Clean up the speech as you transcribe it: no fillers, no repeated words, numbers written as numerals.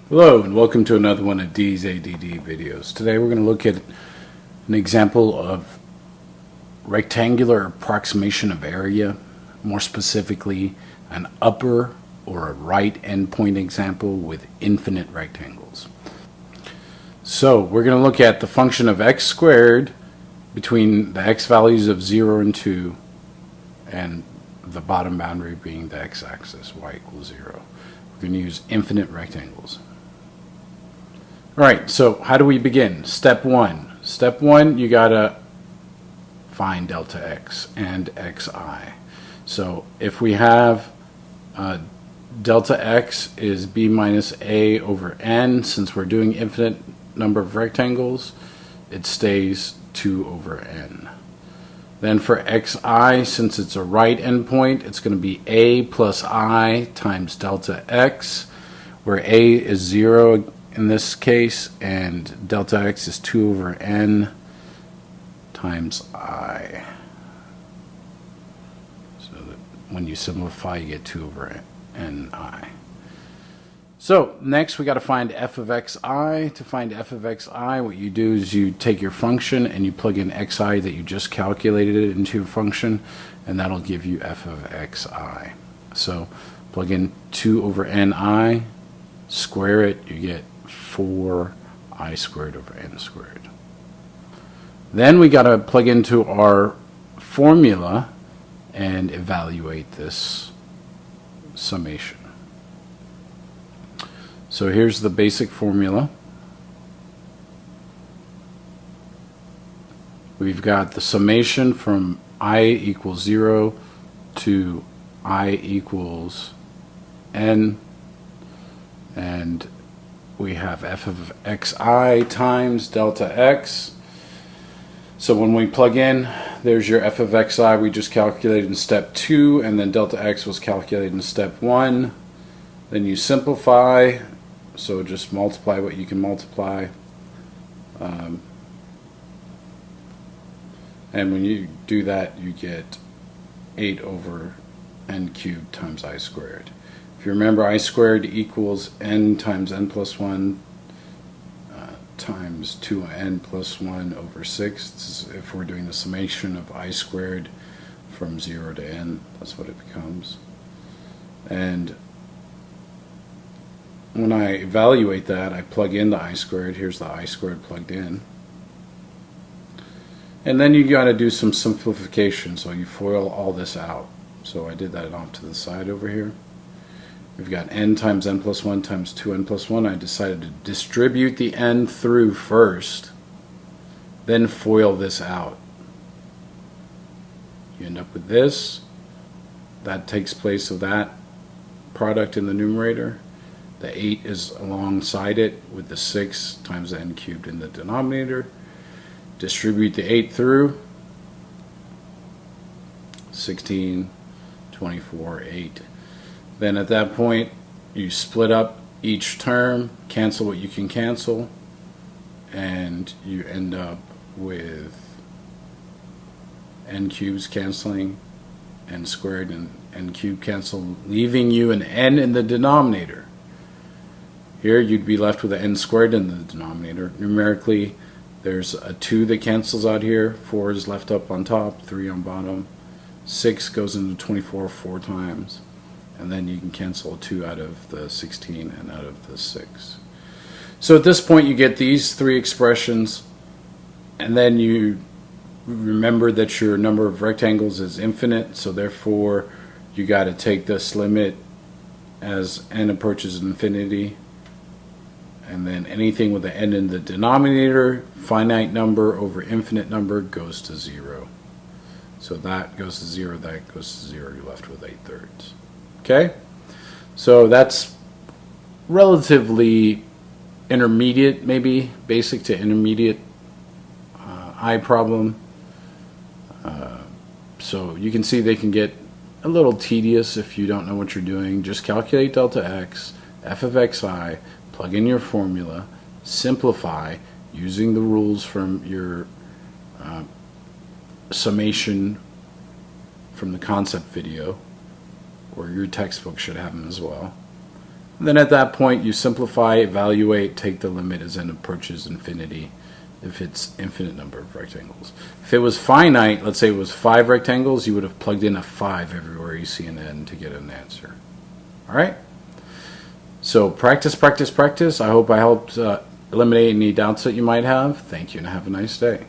Hello and welcome to another one of D's ADD videos. Today we're going to look at an example of rectangular approximation of area, more specifically an upper or a right endpoint example with infinite rectangles. So we're going to look at the function of x squared between the x values of 0 and 2 and the bottom boundary being the x-axis, y equals 0. We're going to use infinite rectangles. Alright, so how do we begin? Step 1. Step 1, you gotta find delta x and xi. So if we have delta x is b minus a over n, since we're doing infinite number of rectangles, it stays 2 over n. Then for xi, since it's a right endpoint, it's going to be a plus I times delta x, where a is 0 in this case, and delta x is 2 over n times I. So that when you simplify, you get 2 over ni. So next we got to find f of xi. To find f of xi, what you do is you take your function and you plug in xi that you just calculated it into your function, and that'll give you f of xi. So plug in 2 over ni, square it, you get 4i squared over n squared. Then we got to plug into our formula and evaluate this summation. So here's the basic formula. We've got the summation from I equals 0 to I equals n, and we have f of xi times delta x. So when we plug in, there's your f of xi we just calculated in step 2, and then delta x was calculated in step 1. Then you simplify, so just multiply what you can multiply. And when you do that, you get 8 over n cubed times I squared. If you remember, I squared equals n times n plus 1 times 2n plus 1 over 6. This is if we're doing the summation of I squared from 0 to n, that's what it becomes. And when I evaluate that, I plug in the I squared. Here's the I squared plugged in. And then you got to do some simplification, so you FOIL all this out. So I did that off to the side over here. We've got n times n plus 1 times 2n plus 1. I decided to distribute the n through first, then FOIL this out. You end up with this. That takes place of that product in the numerator. The 8 is alongside it with the 6 times n cubed in the denominator. Distribute the 8 through. 16, 24, 8. Then at that point, you split up each term, cancel what you can cancel, and you end up with n cubes canceling, n squared and n cubed cancel, leaving you an n in the denominator. Here you'd be left with an n squared in the denominator. Numerically, there's a 2 that cancels out here, 4 is left up on top, 3 on bottom, 6 goes into 24 4 times. And then you can cancel a 2 out of the 16 and out of the 6. So at this point you get these 3 expressions, and then you remember that your number of rectangles is infinite, so therefore you got to take this limit as n approaches infinity, and then anything with an n in the denominator, finite number over infinite number, goes to 0. So that goes to 0, that goes to 0, you're left with 8/3. Okay, so that's relatively intermediate, maybe basic to intermediate I problem. So you can see they can get a little tedious if you don't know what you're doing. Just calculate delta x, f of xi, plug in your formula, simplify using the rules from your summation from the concept video, or your textbook should have them as well. Then at that point, you simplify, evaluate, take the limit as n approaches infinity if it's infinite number of rectangles. If it was finite, let's say it was 5 rectangles, you would have plugged in a 5 everywhere you see an n to get an answer. All right? So practice, practice, practice. I hope I helped eliminate any doubts that you might have. Thank you and have a nice day.